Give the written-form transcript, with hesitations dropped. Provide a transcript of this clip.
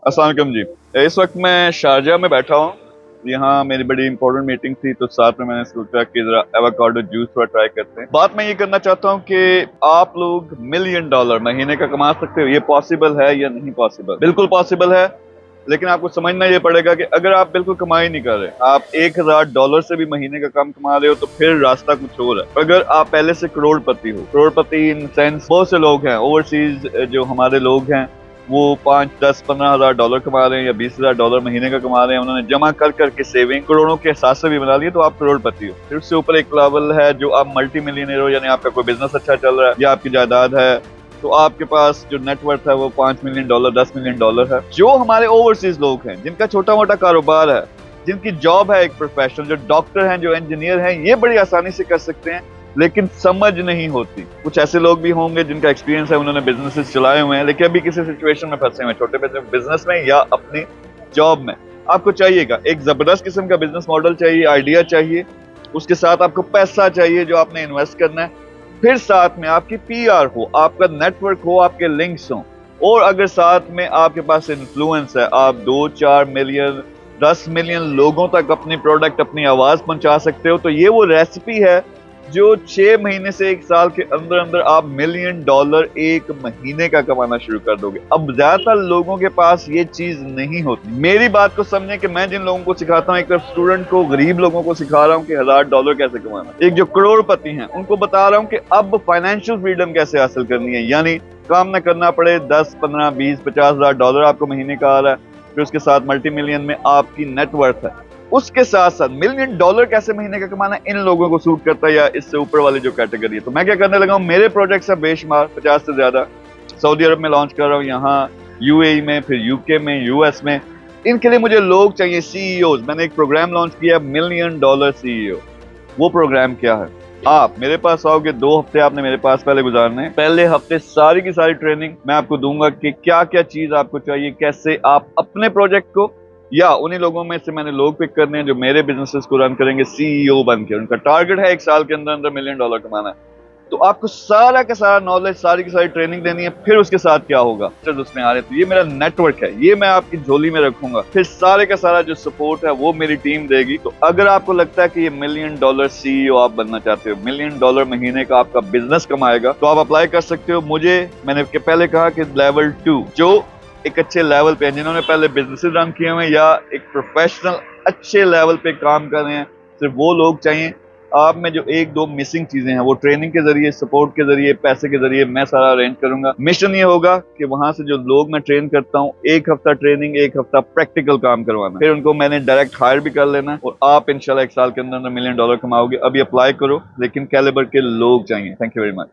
अस्सलाम वालेकुम जी। इस वक्त मैं शारजा में बैठा हूँ। यहाँ मेरी बड़ी इंपॉर्टेंट मीटिंग थी, तो साथ में मैंने सोचा कि जरा एवोकाडो जूस थोड़ा ट्राई करते हैं। बात मैं ये करना चाहता हूँ कि आप लोग $1,000,000 महीने का कमा सकते हो। ये पॉसिबल है या नहीं पॉसिबल? बिल्कुल पॉसिबल है, लेकिन आपको समझना ये पड़ेगा कि अगर आप बिल्कुल कमाई नहीं कर रहे, आप $1,000 से भी महीने का कम कमा रहे हो, तो फिर रास्ता कुछ और है। अगर आप पहले से करोड़पति हो, करोड़पति इन सेंस बहुत से लोग हैं ओवरसीज जो हमारे लोग हैं, वो 5, 10, $15,000 कमा रहे हैं या $20,000 महीने का कमा रहे हैं। उन्होंने जमा कर करके सेविंग करोड़ों के हिसाब से भी बना लिए, तो आप करोड़पति हो। फिर उससे ऊपर एक लेवल है जो आप मल्टी मिलियनर हो, यानी आपका कोई बिजनेस अच्छा चल रहा है या आपकी जायदाद है, तो आपके पास जो नेटवर्थ है वो $5 मिलियन, $10 मिलियन है। जो हमारे ओवरसीज लोग हैं, जिनका छोटा मोटा कारोबार है, जिनकी जॉब है एक प्रोफेशनल, जो डॉक्टर हैं, जो इंजीनियर हैं, ये बड़ी आसानी से कर सकते हैं, लेकिन समझ नहीं होती। कुछ ऐसे लोग भी होंगे जिनका एक्सपीरियंस है, उन्होंने बिजनेसेस चलाए हुए हैं, लेकिन अभी किसी सिचुएशन में फंसे हुए हैं, छोटे बिजनेस में या अपनी जॉब में। आपको चाहिएगा एक जबरदस्त किस्म का बिजनेस मॉडल चाहिए, आइडिया चाहिए, उसके साथ आपको पैसा चाहिए जो आपने इन्वेस्ट करना है, फिर साथ में आपकी पीआर हो, आपका नेटवर्क हो, आपके लिंक्स हो, और अगर साथ में आपके पास इन्फ्लुएंस है, आप 2, 4 मिलियन, 10 मिलियन लोगों तक अपनी प्रोडक्ट, अपनी आवाज पहुंचा सकते हो, तो ये वो रेसिपी है जो 6 महीने से 1 साल के अंदर अंदर आप $1,000,000 एक महीने का कमाना शुरू कर दोगे। अब ज्यादातर लोगों के पास ये चीज नहीं होती। मेरी बात को समझें कि मैं जिन लोगों को सिखाता हूँ, एक तरफ स्टूडेंट को, गरीब लोगों को सिखा रहा हूँ कि $1,000 कैसे कमाना, एक जो करोड़पति हैं उनको बता रहा हूँ कि अब फाइनेंशियल फ्रीडम कैसे हासिल करनी है, यानी काम न करना पड़े। 10, 15, 20, $50,000 आपको महीने का आ रहा है, फिर उसके साथ मल्टी मिलियन में आपकी नेटवर्थ है, उसके साथ साथ $1,000,000 कैसे महीने का कमाना, इन लोगों को सूट करता है, या इससे ऊपर वाली जो कैटेगरी है। तो मैं क्या करने लगा हूँ, मेरे प्रोजेक्ट्स है बेशुमार, 50 से ज्यादा। सऊदी अरब में लॉन्च कर रहा हूँ, यहाँ यूएई में, फिर यूके में, यूएस में। इनके लिए मुझे लोग चाहिए, सीईओज। मैंने एक प्रोग्राम लॉन्च किया, $1,000,000 सीईओ। वो प्रोग्राम क्या है? आप मेरे पास आओगे, 2 हफ्ते आपने मेरे पास पहले गुजारने हैं। पहले हफ्ते सारी की सारी ट्रेनिंग मैं आपको दूंगा कि क्या क्या चीज आपको चाहिए, कैसे आप अपने प्रोजेक्ट को, या उन्हीं लोगों में से मैंने लोग पिक करने हैं जो मेरे बिजनेसेस को रन करेंगे सीईओ बन के। उनका टारगेट है 1 साल के अंदर अंदर $1,000,000 कमाना है। तो आपको सारा का सारा नॉलेज, सारी की सारी ट्रेनिंग देनी है। फिर उसके साथ क्या होगा, जब उसमें आ रहे, तो ये मेरा नेटवर्क है, ये मैं आपकी झोली में रखूंगा। फिर सारे का सारा जो सपोर्ट है वो मेरी टीम देगी। तो अगर आपको लगता है कि ये $1,000,000 सीईओ आप बनना चाहते हो, $1,000,000 महीने का आपका बिजनेस कमाएगा, तो आप अप्लाई कर सकते हो। मैंने पहले कहा कि लेवल 2 जो एक अच्छे लेवल पे, जिन्होंने पहले बिजनेस रन किए हुए या एक प्रोफेशनल अच्छे लेवल पे काम कर रहे हैं, सिर्फ वो लोग चाहिए। आप में जो 1-2 मिसिंग चीजें हैं, वो ट्रेनिंग के जरिए, सपोर्ट के जरिए, पैसे के जरिए मैं सारा अरेंज करूंगा। मिशन ये होगा कि वहां से जो लोग मैं ट्रेन करता हूँ, 1 हफ्ता ट्रेनिंग, 1 हफ्ता प्रैक्टिकल काम करवाना, फिर उनको मैंने डायरेक्ट हायर भी कर लेना, और आप इंशाल्लाह 1 साल के अंदर $1,000,000 कमाओगे। अभी अप्लाई करो, लेकिन कैलिबर के लोग चाहिए। Thank you very much.